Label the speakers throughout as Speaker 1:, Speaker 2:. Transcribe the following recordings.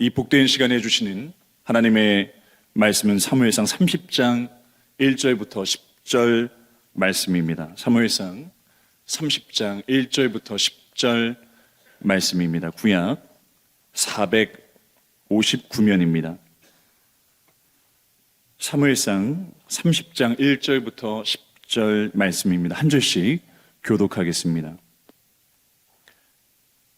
Speaker 1: 이 복된 시간에 주시는 하나님의 말씀은 사무엘상 30장 1절부터 10절 말씀입니다. 사무엘상 30장 1절부터 10절 말씀입니다. 구약 459면입니다. 사무엘상 30장 1절부터 10절 말씀입니다. 한 절씩 교독하겠습니다.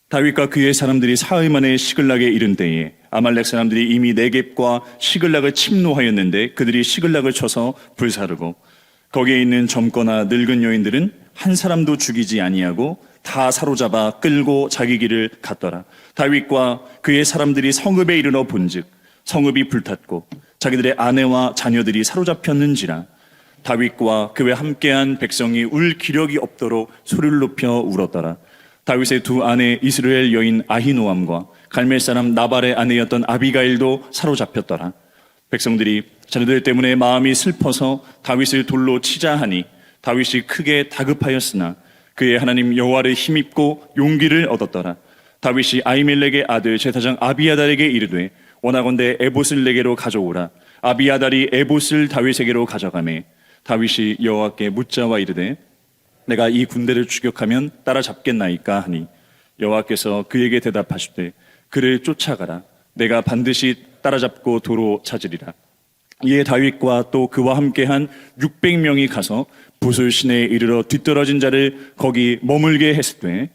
Speaker 1: 다윗과 그의 사람들이 사흘 만에 시글락에 이른 때에 아말렉 사람들이 이미 네겝과 시글락을 침노하였는데 그들이 시글락을 쳐서 불사르고 거기에 있는 젊거나 늙은 여인들은 한 사람도 죽이지 아니하고 다 사로잡아 끌고 자기 길을 갔더라. 다윗과 그의 사람들이 성읍에 이르러 본즉 성읍이 불탔고 자기들의 아내와 자녀들이 사로잡혔는지라. 다윗과 그와 함께한 백성이 울 기력이 없도록 소리를 높여 울었더라. 다윗의 두 아내 이스라엘 여인 아히노암과 갈멜 사람 나발의 아내였던 아비가일도 사로잡혔더라. 백성들이 자녀들 때문에 마음이 슬퍼서 다윗을 돌로 치자 하니 다윗이 크게 다급하였으나 그의 하나님 여호와를 힘입고 용기를 얻었더라. 다윗이 아히멜렉의 아들 제사장 아비아달에게 이르되 원하건대 에봇을 내게로 가져오라. 아비아달이 에봇을 다윗에게로 가져가매 다윗이 여호와께 묻자와 이르되 내가 이 군대를 추격하면 따라잡겠나이까 하니 여호와께서 그에게 대답하시되 그를 쫓아가라. 내가 반드시 따라잡고 도로 찾으리라. 이에 다윗과 또 그와 함께한 600명이 가서 부술 시내에 이르러 뒤떨어진 자를 거기 머물게 했으되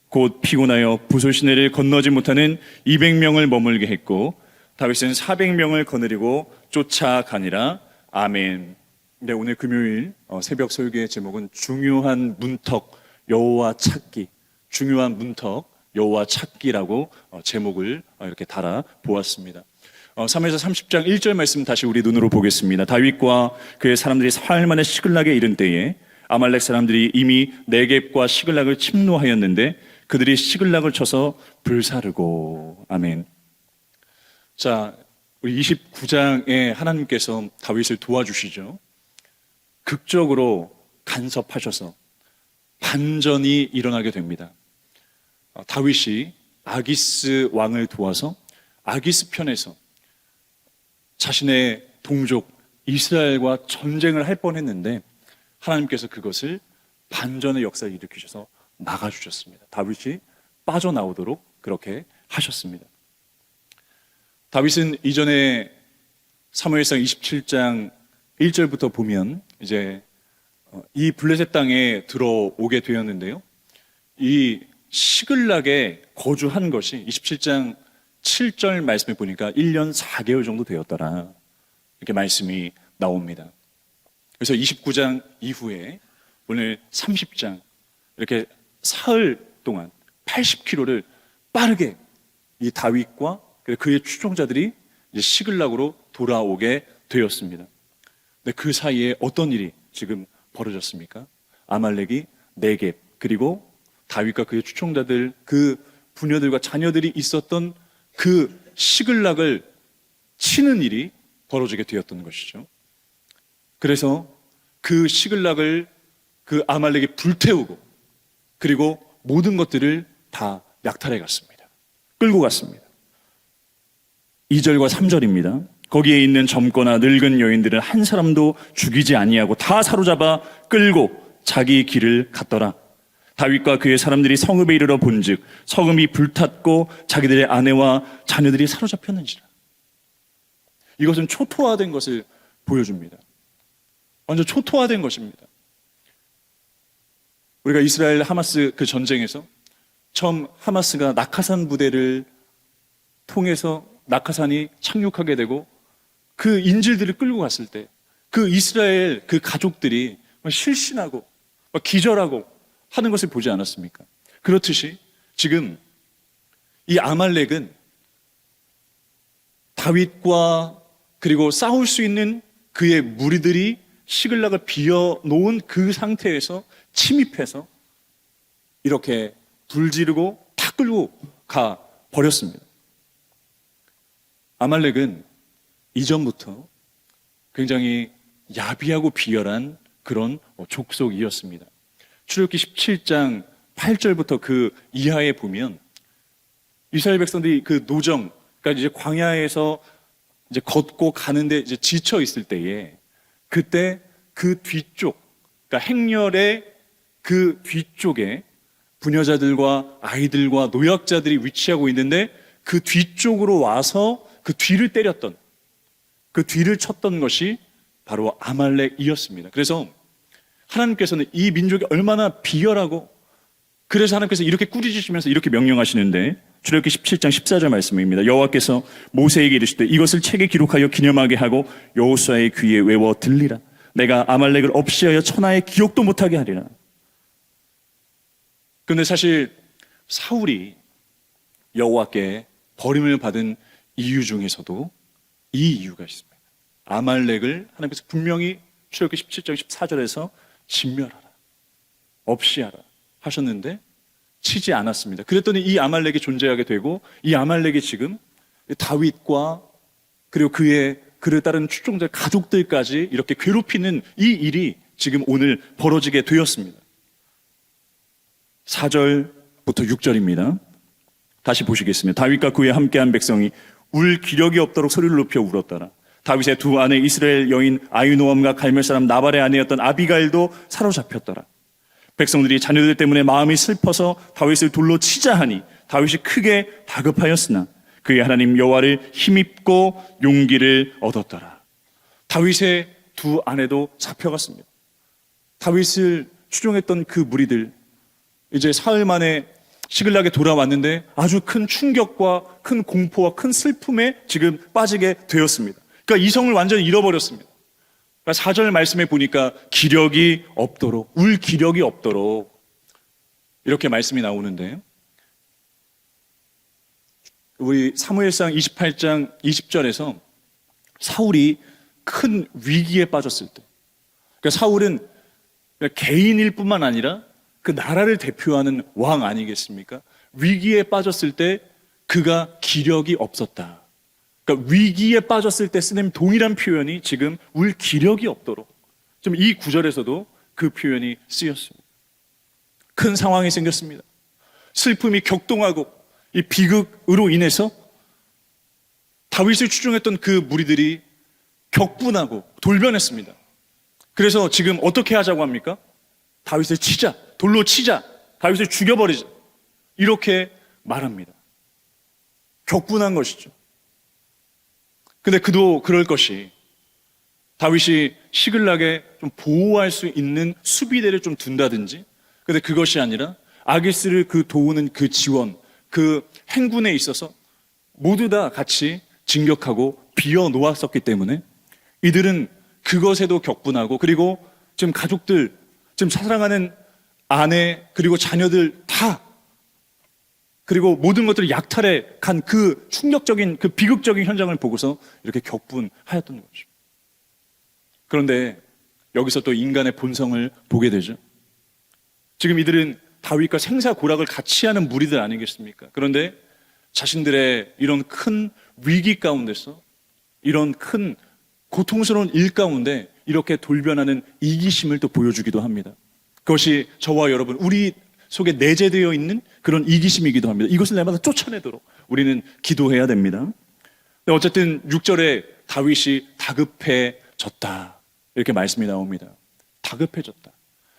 Speaker 1: 곧 피곤하여 부술 시내를 건너지 못하는 200명을 머물게 했고 다윗은 400명을 거느리고 쫓아가니라. 아멘. 네, 오늘 금요일 새벽 설교의 제목은 중요한 문턱 여호와 찾기, 중요한 문턱 여호와 찾기라고 제목을 이렇게 달아 보았습니다. 사무엘상 30장 1절 말씀 다시 우리 눈으로 보겠습니다. 다윗과 그의 사람들이 사흘 만에 시글락에 이른 때에 아말렉 사람들이 이미 네겝과 시글락을 침노하였는데 그들이 시글락을 쳐서 불사르고. 아멘. 자, 우리 29장에 하나님께서 다윗을 도와주시죠. 극적으로 간섭하셔서 반전이 일어나게 됩니다. 다윗이 아기스 왕을 도와서 아기스 편에서 자신의 동족 이스라엘과 전쟁을 할 뻔했는데 하나님께서 그것을 반전의 역사를 일으키셔서 막아주셨습니다. 다윗이 빠져나오도록 그렇게 하셨습니다. 다윗은 이전에 사무엘상 27장 1절부터 보면 이제 이 블레셋 땅에 들어오게 되었는데요. 이 시글락에 거주한 것이 27장 7절 말씀에 보니까 1년 4개월 정도 되었더라. 이렇게 말씀이 나옵니다. 그래서 29장 이후에 오늘 30장 이렇게 사흘 동안 80km를 빠르게 이 다윗과 그의 추종자들이 이제 시글락으로 돌아오게 되었습니다. 근데 그 사이에 어떤 일이 지금 벌어졌습니까? 아말렉이 네겝 그리고 다윗과 그의 추종자들 그 부녀들과 자녀들이 있었던 그 시글락을 치는 일이 벌어지게 되었던 것이죠. 그래서 그 시글락을 그 아말렉이 불태우고 그리고 모든 것들을 다 약탈해 갔습니다. 끌고 갔습니다. 2절과 3절입니다. 거기에 있는 젊거나 늙은 여인들은 한 사람도 죽이지 아니하고 다 사로잡아 끌고 자기 길을 갔더라. 다윗과 그의 사람들이 성읍에 이르러 본즉 성읍이 불탔고 자기들의 아내와 자녀들이 사로잡혔는지라. 이것은 초토화된 것을 보여줍니다. 완전 초토화된 것입니다. 우리가 이스라엘 하마스 그 전쟁에서 처음 하마스가 낙하산 부대를 통해서 낙하산이 착륙하게 되고 그 인질들을 끌고 갔을 때 그 이스라엘 그 가족들이 실신하고 기절하고 하는 것을 보지 않았습니까? 그렇듯이 지금 이 아말렉은 다윗과 그리고 싸울 수 있는 그의 무리들이 시글락을 비워놓은 그 상태에서 침입해서 이렇게 불지르고 다 끌고 가 버렸습니다. 아말렉은 이전부터 굉장히 야비하고 비열한 그런 족속이었습니다. 출애굽기 17장 8절부터 그 이하에 보면 이스라엘 백성들이 그 노정,
Speaker 2: 그러니까 이제 광야에서 이제 걷고 가는데 이제 지쳐 있을 때에 그때 그 뒤쪽, 그러니까 행렬의 그 뒤쪽에 부녀자들과 아이들과 노약자들이 위치하고 있는데 그 뒤쪽으로 와서 그 뒤를 때렸던, 그 뒤를 쳤던 것이 바로 아말렉이었습니다. 그래서 하나님께서는 이 민족이 얼마나 비열하고, 그래서 하나님께서 이렇게 꾸짖으시면서 이렇게 명령하시는데, 출애굽기 17장 14절 말씀입니다. 여호와께서 모세에게 이르시되 이것을 책에 기록하여 기념하게 하고 여호수아의 귀에 외워 들리라. 내가 아말렉을 없이하여 천하에 기억도 못하게 하리라. 그런데 사실 사울이 여호와께 버림을 받은 이유 중에서도 이 이유가 있습니다. 아말렉을 하나님께서 분명히 출애굽기 17장 14절에서 진멸하라, 없이 하라 하셨는데 치지 않았습니다. 그랬더니 이 아말렉이 존재하게 되고, 이 아말렉이 지금 다윗과 그리고 그를 따르는 추종자 가족들까지 이렇게 괴롭히는 이 일이 지금 오늘 벌어지게 되었습니다. 4절부터 6절입니다. 다시 보시겠습니다. 다윗과 그에 함께한 백성이 울 기력이 없도록 소리를 높여 울었더라. 다윗의 두 아내 이스라엘 여인 아히노암과 갈멜 사람 나발의 아내였던 아비가일도 사로잡혔더라. 백성들이 자녀들 때문에 마음이 슬퍼서 다윗을 돌로 치자 하니 다윗이 크게 다급하였으나 그의 하나님 여호와를 힘입고 용기를 얻었더라. 다윗의 두 아내도 잡혀갔습니다. 다윗을 추종했던 그 무리들, 이제 사흘 만에 시글락에 돌아왔는데 아주 큰 충격과 큰 공포와 큰 슬픔에 지금 빠지게 되었습니다. 그러니까 이성을 완전히 잃어버렸습니다. 4절 말씀에 보니까 기력이 없도록, 울 기력이 없도록 이렇게 말씀이 나오는데, 우리 사무엘상 28장 20절에서 사울이 큰 위기에 빠졌을 때, 그러니까 사울은 개인일 뿐만 아니라 그 나라를 대표하는 왕 아니겠습니까? 위기에 빠졌을 때 그가 기력이 없었다. 그러니까 위기에 빠졌을 때 쓰는 동일한 표현이 지금 울 기력이 없도록, 좀 이 구절에서도 그 표현이 쓰였습니다. 큰 상황이 생겼습니다. 슬픔이 격동하고 이 비극으로 인해서 다윗을 추종했던 그 무리들이 격분하고 돌변했습니다. 그래서 지금 어떻게 하자고 합니까? 다윗을 치자, 돌로 치자, 다윗을 죽여버리자, 이렇게 말합니다. 격분한 것이죠. 근데 그도 그럴 것이, 다윗이 시글락에 좀 보호할 수 있는 수비대를 좀 둔다든지, 근데 그것이 아니라 아기스를 그 도우는 그 지원, 그 행군에 있어서 모두 다 같이 진격하고 비어 놓았었기 때문에 이들은 그것에도 격분하고, 그리고 지금 가족들, 지금 사랑하는 아내 그리고 자녀들 다, 그리고 모든 것들이 약탈해 간 그 충격적인, 그 비극적인 현장을 보고서 이렇게 격분하였던 거죠. 그런데 여기서 또 인간의 본성을 보게 되죠. 지금 이들은 다윗과 생사고락을 같이 하는 무리들 아니겠습니까? 그런데 자신들의 이런 큰 위기 가운데서, 이런 큰 고통스러운 일 가운데 이렇게 돌변하는 이기심을 또 보여주기도 합니다. 그것이 저와 여러분, 우리 속에 내재되어 있는 그런 이기심이기도 합니다. 이것을 날마다 쫓아내도록 우리는 기도해야 됩니다. 어쨌든 6절에 다윗이 다급해졌다, 이렇게 말씀이 나옵니다. 다급해졌다.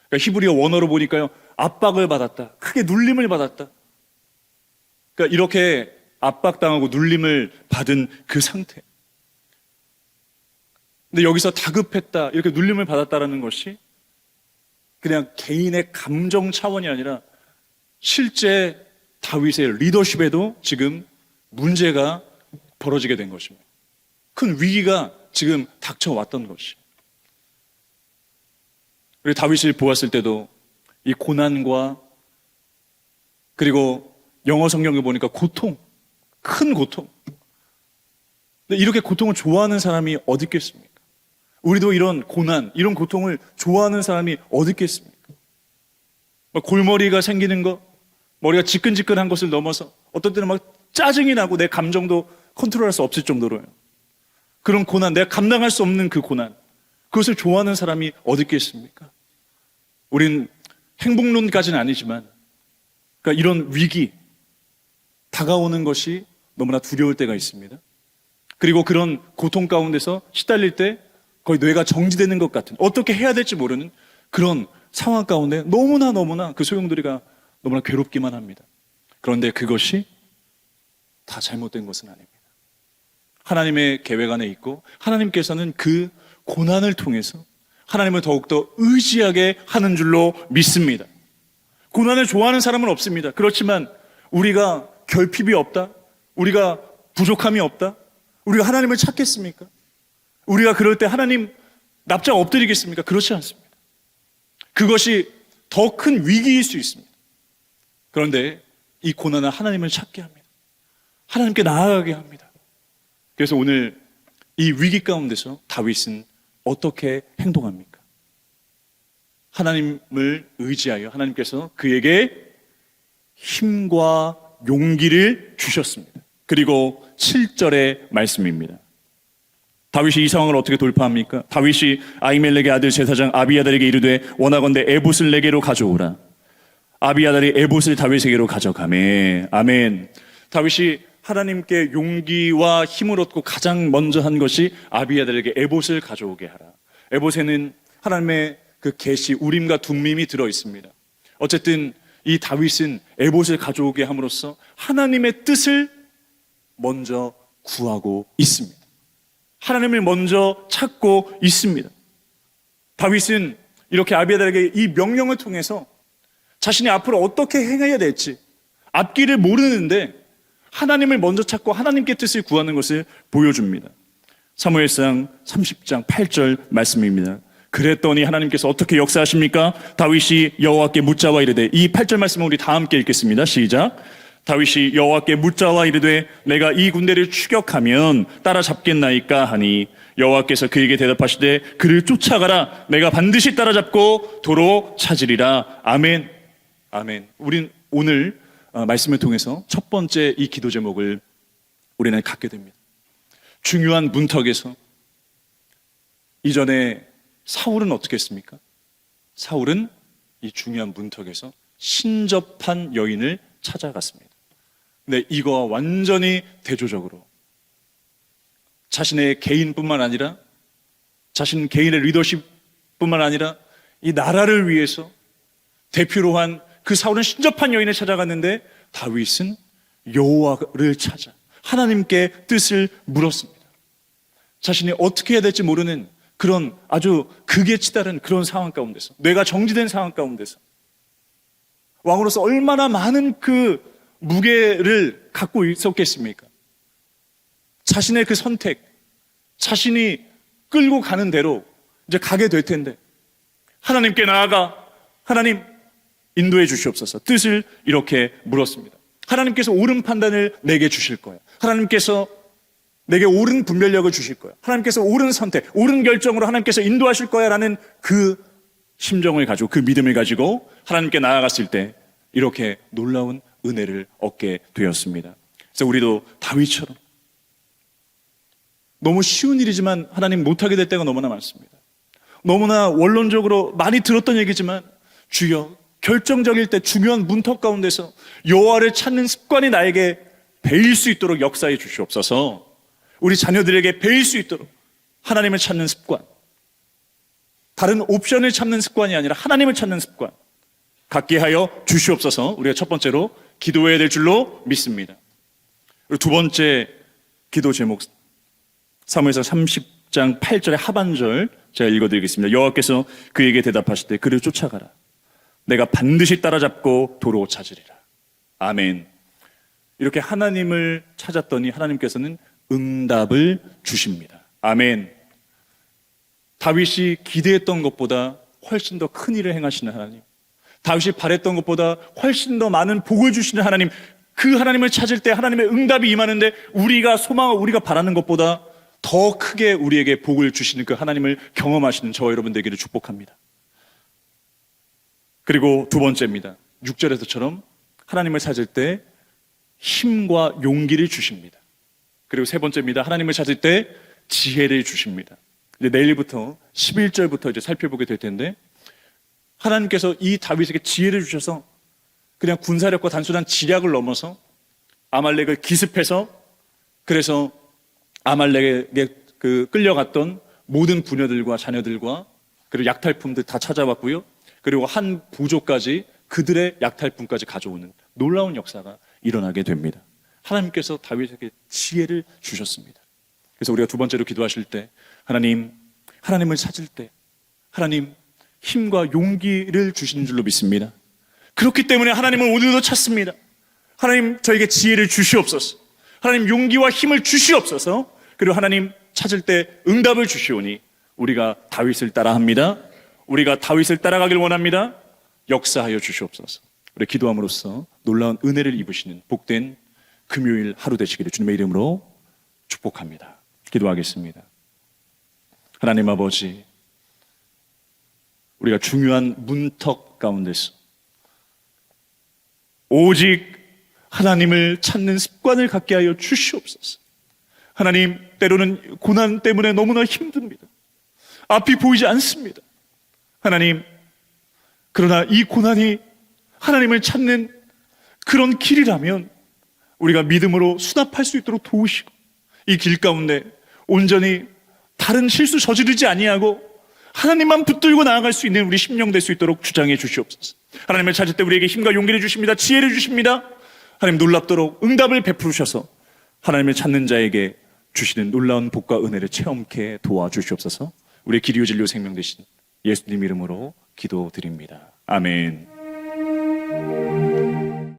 Speaker 2: 그러니까 히브리어 원어로 보니까요, 압박을 받았다, 크게 눌림을 받았다. 그러니까 이렇게 압박당하고 눌림을 받은 그 상태. 근데 여기서 다급했다, 이렇게 눌림을 받았다라는 것이 그냥 개인의 감정 차원이 아니라 실제 다윗의 리더십에도 지금 문제가 벌어지게 된 것입니다. 큰 위기가 지금 닥쳐왔던 것이. 우리 다윗을 보았을 때도 이 고난과, 그리고 영어 성경을 보니까 고통, 큰 고통. 근데 이렇게 고통을 좋아하는 사람이 어디 있겠습니까? 우리도 이런 고난, 이런 고통을 좋아하는 사람이 어디 있겠습니까? 골머리가 생기는 것, 머리가 지끈지끈한 것을 넘어서 어떤 때는 막 짜증이 나고 내 감정도 컨트롤할 수 없을 정도로요. 그런 고난, 내가 감당할 수 없는 그 고난, 그것을 좋아하는 사람이 어디 있겠습니까? 우린 행복론까지는 아니지만, 그러니까 이런 위기, 다가오는 것이 너무나 두려울 때가 있습니다. 그리고 그런 고통 가운데서 시달릴 때 거의 뇌가 정지되는 것 같은, 어떻게 해야 될지 모르는 그런 상황 가운데 너무나 그 소용돌이가 너무나 괴롭기만 합니다. 그런데 그것이 다 잘못된 것은 아닙니다. 하나님의 계획 안에 있고 하나님께서는 그 고난을 통해서 하나님을 더욱더 의지하게 하는 줄로 믿습니다. 고난을 좋아하는 사람은 없습니다. 그렇지만 우리가 결핍이 없다? 우리가 부족함이 없다? 우리가 하나님을 찾겠습니까? 우리가 그럴 때 하나님 납작 엎드리겠습니까? 그렇지 않습니다. 그것이 더 큰 위기일 수 있습니다. 그런데 이 고난은 하나님을 찾게 합니다. 하나님께 나아가게 합니다. 그래서 오늘 이 위기 가운데서 다윗은 어떻게 행동합니까? 하나님을 의지하여 하나님께서 그에게 힘과 용기를 주셨습니다. 그리고 7절의 말씀입니다. 다윗이 이 상황을 어떻게 돌파합니까? 다윗이 아히멜렉의 아들 제사장 아비아달에게 이르되 원하건대 에봇을 내게로 가져오라. 아비아달이 에봇을 다윗에게로 가져가매. 아멘. 다윗이 하나님께 용기와 힘을 얻고 가장 먼저 한 것이 아비아달에게 에봇을 가져오게 하라. 에봇에는 하나님의 그 계시 우림과 둠밈이 들어 있습니다. 어쨌든 이 다윗은 에봇을 가져오게 함으로써 하나님의 뜻을 먼저 구하고 있습니다. 하나님을 먼저 찾고 있습니다. 다윗은 이렇게 아비아달에게 이 명령을 통해서 자신이 앞으로 어떻게 행해야 될지 앞길을 모르는데 하나님을 먼저 찾고 하나님께 뜻을 구하는 것을 보여줍니다. 사무엘상 30장 8절 말씀입니다. 그랬더니 하나님께서 어떻게 역사하십니까? 다윗이 여호와께 묻자와 이르되, 이 8절 말씀을 우리 다 함께 읽겠습니다. 시작. 다윗이 여호와께 묻자와 이르되 내가 이 군대를 추격하면 따라잡겠나이까 하니 여호와께서 그에게 대답하시되 그를 쫓아가라. 내가 반드시 따라잡고 도로 찾으리라. 아멘. 아멘. 우린 오늘 말씀을 통해서 첫 번째 이 기도 제목을 우리는 갖게 됩니다. 중요한 문턱에서, 이전에 사울은 어떻게 했습니까? 사울은 이 중요한 문턱에서 신접한 여인을 찾아갔습니다. 근데 이거와 완전히 대조적으로 자신의 개인뿐만 아니라 자신 개인의 리더십뿐만 아니라 이 나라를 위해서 대표로 한 그 사울은 신접한 여인을 찾아갔는데 다윗은 여호와를 찾아 하나님께 뜻을 물었습니다. 자신이 어떻게 해야 될지 모르는 그런 아주 극에 치달은 그런 상황 가운데서, 뇌가 정지된 상황 가운데서 왕으로서 얼마나 많은 그 무게를 갖고 있었겠습니까? 자신의 그 선택, 자신이 끌고 가는 대로 이제 가게 될 텐데 하나님께 나아가 하나님 인도해 주시옵소서. 뜻을 이렇게 물었습니다. 하나님께서 옳은 판단을 내게 주실 거예요. 하나님께서 내게 옳은 분별력을 주실 거예요. 하나님께서 옳은 선택, 옳은 결정으로 하나님께서 인도하실 거야 라는 그 심정을 가지고, 그 믿음을 가지고 하나님께 나아갔을 때 이렇게 놀라운 은혜를 얻게 되었습니다. 그래서 우리도 다윗처럼 너무 쉬운 일이지만 하나님 못하게 될 때가 너무나 많습니다. 너무나 원론적으로 많이 들었던 얘기지만 주여, 결정적일 때 중요한 문턱 가운데서 여호와를 찾는 습관이 나에게 배일 수 있도록 역사해 주시옵소서. 우리 자녀들에게 배일 수 있도록 하나님을 찾는 습관, 다른 옵션을 찾는 습관이 아니라 하나님을 찾는 습관 갖게 하여 주시옵소서. 우리가 첫 번째로 기도해야 될 줄로 믿습니다. 그리고 두 번째 기도 제목, 사무엘상 30장 8절의 하반절 제가 읽어드리겠습니다. 여호와께서 그에게 대답하시되 그를 쫓아가라. 내가 반드시 따라잡고 도로 찾으리라. 아멘. 이렇게 하나님을 찾았더니 하나님께서는 응답을 주십니다. 아멘. 다윗이 기대했던 것보다 훨씬 더 큰 일을 행하시는 하나님, 다윗이 바랬던 것보다 훨씬 더 많은 복을 주시는 하나님, 그 하나님을 찾을 때 하나님의 응답이 임하는데 우리가 소망하고 우리가 바라는 것보다 더 크게 우리에게 복을 주시는 그 하나님을 경험하시는 저와 여러분 되기를 축복합니다. 그리고 두 번째입니다. 6절에서처럼 하나님을 찾을 때 힘과 용기를 주십니다. 그리고 세 번째입니다. 하나님을 찾을 때 지혜를 주십니다. 이제 내일부터 11절부터 이제 살펴보게 될 텐데, 하나님께서 이 다윗에게 지혜를 주셔서 그냥 군사력과 단순한 지략을 넘어서 아말렉을 기습해서 그래서 아말렉에 끌려갔던 모든 부녀들과 자녀들과 그리고 약탈품들 다 찾아왔고요. 그리고 한 부족까지 그들의 약탈품까지 가져오는 놀라운 역사가 일어나게 됩니다. 하나님께서 다윗에게 지혜를 주셨습니다. 그래서 우리가 두 번째로 기도하실 때 하나님을 찾을 때 하나님 힘과 용기를 주시는 줄로 믿습니다. 그렇기 때문에 하나님은 오늘도 찾습니다. 하나님 저에게 지혜를 주시옵소서. 하나님 용기와 힘을 주시옵소서. 그리고 하나님 찾을 때 응답을 주시오니 우리가 다윗을 따라합니다. 우리가 다윗을 따라가길 원합니다. 역사하여 주시옵소서. 우리 기도함으로써 놀라운 은혜를 입으시는 복된 금요일 하루 되시기를 주님의 이름으로 축복합니다. 기도하겠습니다. 하나님 아버지, 우리가 중요한 문턱 가운데서 오직 하나님을 찾는 습관을 갖게 하여 주시옵소서. 하나님, 때로는 고난 때문에 너무나 힘듭니다. 앞이 보이지 않습니다. 하나님, 그러나 이 고난이 하나님을 찾는 그런 길이라면 우리가 믿음으로 수납할 수 있도록 도우시고 이 길 가운데 온전히 다른 실수 저지르지 아니하고 하나님만 붙들고 나아갈 수 있는 우리 심령 될 수 있도록 주장해 주시옵소서. 하나님을 찾을 때 우리에게 힘과 용기를 주십니다. 지혜를 주십니다. 하나님 놀랍도록 응답을 베푸셔서 하나님을 찾는 자에게 주시는 놀라운 복과 은혜를 체험케 도와주시옵소서. 우리의 길이요 진리요 생명 되신 예수님 이름으로 기도드립니다. 아멘.